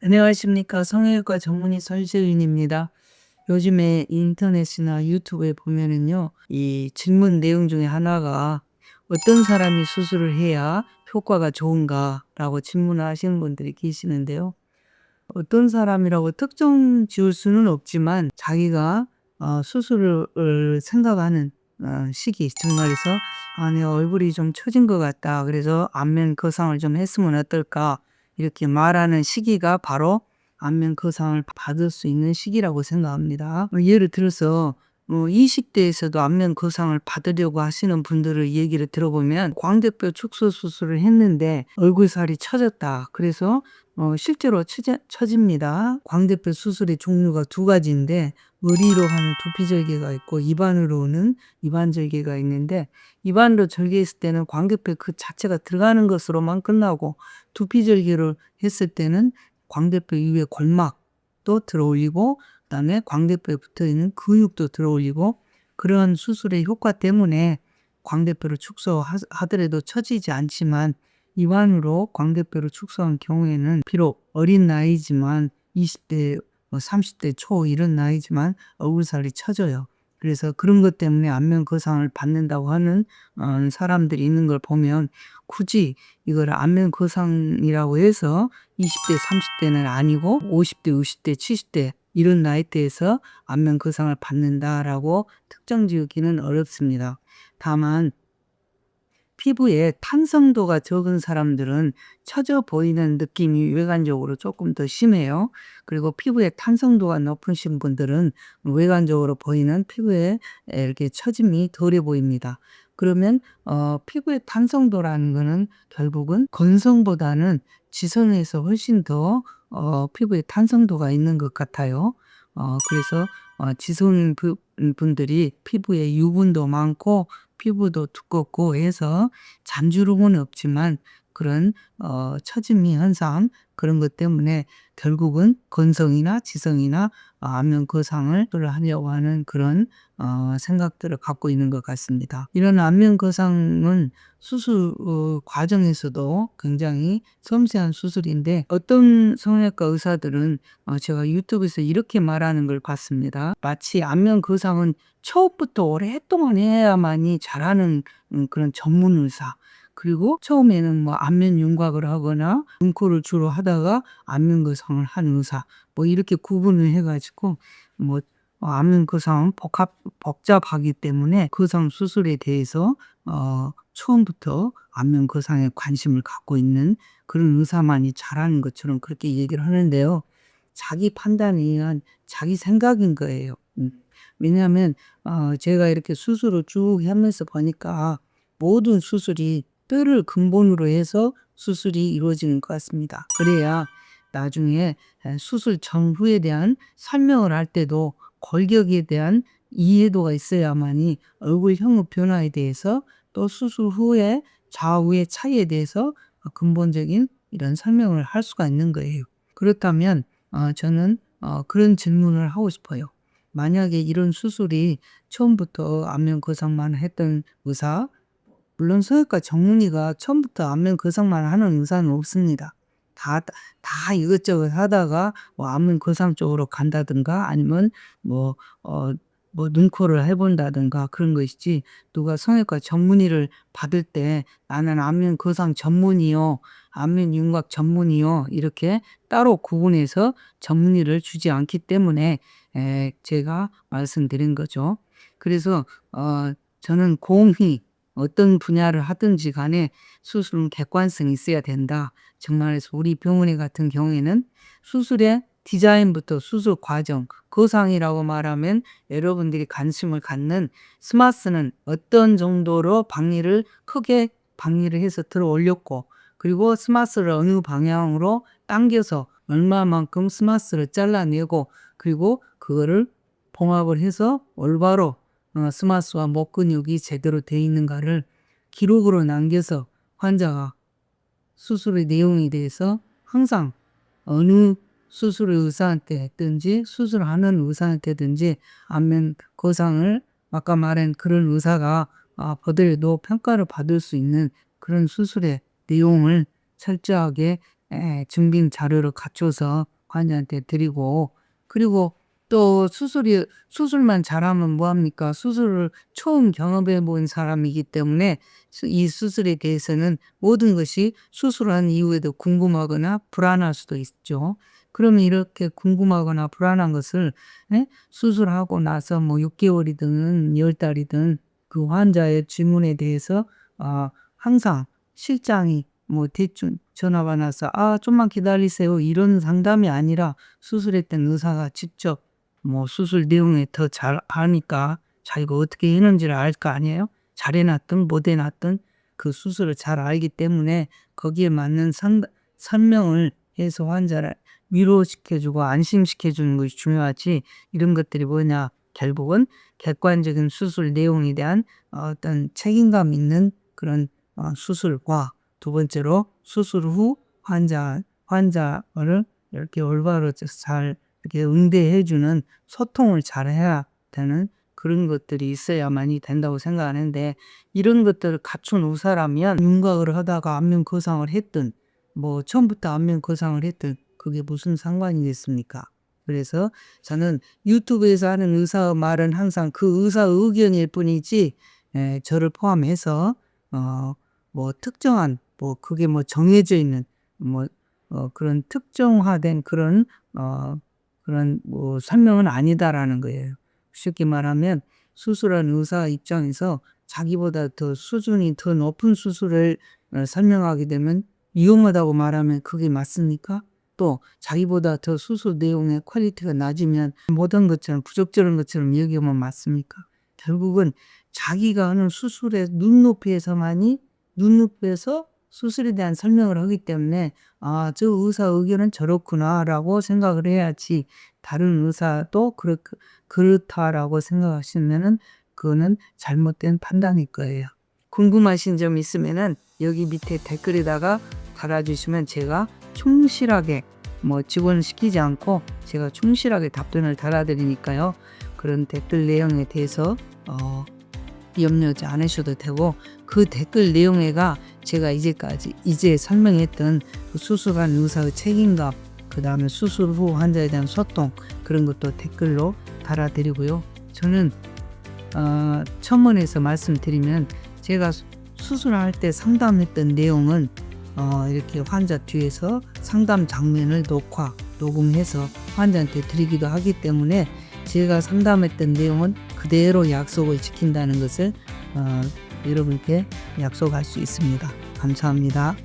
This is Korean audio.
안녕하십니까. 성형외과 전문의 설재윤입니다. 요즘에 인터넷이나 유튜브에 보면은요, 이 질문 내용 중에 하나가 어떤 사람이 수술을 해야 효과가 좋은가라고 질문을 하시는 분들이 계시는데요. 어떤 사람이라고 특정 지을 수는 없지만 자기가 수술을 생각하는 시기, 정말에서 내 얼굴이 좀 처진 것 같다. 그래서 안면 거상을 좀 했으면 어떨까. 이렇게 말하는 시기가 바로 안면 거상을 받을 수 있는 시기라고 생각합니다. 예를 들어서 20대에서도 안면 거상을 받으려고 하시는 분들의 얘기를 들어보면 광대뼈 축소 수술을 했는데 얼굴살이 처졌다. 그래서 실제로 처집니다. 광대뼈 수술의 종류가 두 가지인데 머리로 하는 두피절개가 있고 입안으로 오는 입안절개가 있는데, 입안으로 절개했을 때는 광대뼈 그 자체가 들어가는 것으로만 끝나고 두피절개를 했을 때는 광대뼈 이후에 골막도 들어올리고 그다음에 광대뼈에 붙어있는 근육도 들어올리고, 그런 수술의 효과 때문에 광대뼈를 축소하더라도 처지지 않지만 입안으로 광대뼈를 축소한 경우에는 비록 어린 나이지만 20대 30대 초 이런 나이지만 얼굴살이 처져요. 그래서 그런 것 때문에 안면 거상을 받는다고 하는 사람들이 있는 걸 보면 굳이 이걸 안면 거상이라고 해서 20대 30대는 아니고 50대 60대 70대 이런 나이대에서 안면 거상을 받는다라고 특정 지으기는 어렵습니다. 다만 피부에 탄성도가 적은 사람들은 처져 보이는 느낌이 외관적으로 조금 더 심해요. 그리고 피부에 탄성도가 높으신 분들은 외관적으로 보이는 피부에 이렇게 처짐이 덜해 보입니다. 그러면 피부의 탄성도라는 거는 결국은 건성보다는 지성에서 훨씬 더 피부에 탄성도가 있는 것 같아요. 그래서 지성 분들이 피부에 유분도 많고 피부도 두껍고 해서 잔주름은 없지만 그런 처짐이 현상, 그런 것 때문에 결국은 건성이나 지성이나 안면 거상을 하려고 하는 그런 생각들을 갖고 있는 것 같습니다. 이런 안면 거상은 수술 과정에서도 굉장히 섬세한 수술인데, 어떤 성형외과 의사들은 제가 유튜브에서 이렇게 말하는 걸 봤습니다. 마치 안면 거상은 처음부터 오랫동안 해야만이 잘하는 그런 전문 의사, 그리고 처음에는 뭐 안면 윤곽을 하거나 눈코를 주로 하다가 안면 거상을 한 의사, 뭐 이렇게 구분을 해가지고 뭐 안면 거상은 복잡하기 때문에 거상 수술에 대해서 처음부터 안면 거상에 관심을 갖고 있는 그런 의사만이 잘하는 것처럼 그렇게 얘기를 하는데요. 자기 판단에 의한 자기 생각인 거예요. 왜냐하면 제가 이렇게 수술을 쭉 하면서 보니까 모든 수술이 뼈를 근본으로 해서 수술이 이루어지는 것 같습니다. 그래야 나중에 수술 전후에 대한 설명을 할 때도 골격에 대한 이해도가 있어야만이 얼굴형의 변화에 대해서, 또 수술 후에 좌우의 차이에 대해서 근본적인 이런 설명을 할 수가 있는 거예요. 그렇다면 저는 그런 질문을 하고 싶어요. 만약에 이런 수술이 처음부터 안면 거상만 했던 의사, 물론 성형외과 전문의가 처음부터 안면 거상만 하는 의사는 없습니다. 다 이것저것 하다가 뭐 안면 거상 쪽으로 간다든가 아니면 뭐 눈코를 해본다든가 그런 것이지, 누가 성형외과 전문의를 받을 때 나는 안면 거상 전문의요, 안면 윤곽 전문의요 이렇게 따로 구분해서 전문의를 주지 않기 때문에 제가 말씀드린 거죠. 그래서 저는 공히 어떤 분야를 하든지 간에 수술은 객관성이 있어야 된다. 정말에서 우리 병원에 같은 경우에는 수술의 디자인부터 수술 과정, 거상이라고 말하면 여러분들이 관심을 갖는 스마스는 어떤 정도로 크게 박리를 해서 들어 올렸고, 그리고 스마스를 어느 방향으로 당겨서 얼마만큼 스마스를 잘라내고, 그리고 그거를 봉합을 해서 올바로 스마스와 목 근육이 제대로 돼 있는가를 기록으로 남겨서 환자가 수술의 내용에 대해서 항상 어느 수술의 의사한테 했든지 수술하는 의사한테든지 안면 거상을 아까 말한 그런 의사가 보더라도 평가를 받을 수 있는 그런 수술의 내용을 철저하게 증빙 자료를 갖춰서 환자한테 드리고, 그리고 또 수술만 잘하면 뭐합니까? 수술을 처음 경험해 본 사람이기 때문에 이 수술에 대해서는 모든 것이 수술한 이후에도 궁금하거나 불안할 수도 있죠. 그러면 이렇게 궁금하거나 불안한 것을 수술하고 나서 뭐 6개월이든 10달이든 그 환자의 질문에 대해서 항상 실장이 뭐 대충 전화가 나서 좀만 기다리세요 이런 상담이 아니라 수술했던 의사가 직접 뭐 수술 내용에 더 잘 아니까 자기가 어떻게 했는지를 알 거 아니에요. 잘 해놨든 못 해놨든 그 수술을 잘 알기 때문에 거기에 맞는 설명을 해서 환자를 위로시켜주고 안심시켜주는 것이 중요하지. 이런 것들이 뭐냐, 결국은 객관적인 수술 내용에 대한 어떤 책임감 있는 그런 수술과 두 번째로 수술 후 환자를 이렇게 올바로 잘 이렇게 응대해주는 소통을 잘해야 되는 그런 것들이 있어야만이 된다고 생각하는데, 이런 것들을 갖춘 의사라면 윤곽을 하다가 안면 거상을 했든 뭐 처음부터 안면 거상을 했든 그게 무슨 상관이겠습니까? 그래서 저는 유튜브에서 하는 의사의 말은 항상 그 의사의 의견일 뿐이지 저를 포함해서 뭐 특정한 뭐 그게 뭐 정해져 있는 뭐 그런 특정화된 그런 뭐 설명은 아니다라는 거예요. 쉽게 말하면 수술한 의사 입장에서 자기보다 더 수준이 더 높은 수술을 설명하게 되면 위험하다고 말하면 그게 맞습니까? 또 자기보다 더 수술 내용의 퀄리티가 낮으면 못한 것처럼 부적절한 것처럼 여기면 맞습니까? 결국은 자기가 하는 수술의 눈높이에서 수술에 대한 설명을 하기 때문에 저 의사 의견은 저렇구나라고 생각을 해야지, 다른 의사도 그렇다라고 생각하시면은 그거는 잘못된 판단일 거예요. 궁금하신 점 있으면은 여기 밑에 댓글에다가 달아주시면 제가 충실하게 직원시키지 않고 제가 충실하게 답변을 달아드리니까요. 그런 댓글 내용에 대해서 염려하지 않으셔도 되고, 그 댓글 내용에가 제가 이제 설명했던 그 수술한 의사의 책임감, 그 다음에 수술 후 환자에 대한 소통, 그런 것도 댓글로 달아드리고요. 저는 첨언해서 말씀드리면, 제가 수술할 때 상담했던 내용은 이렇게 환자 뒤에서 상담 장면을 녹음해서 환자한테 드리기도 하기 때문에 제가 상담했던 내용은 그대로 약속을 지킨다는 것을 여러분께 약속할 수 있습니다. 감사합니다.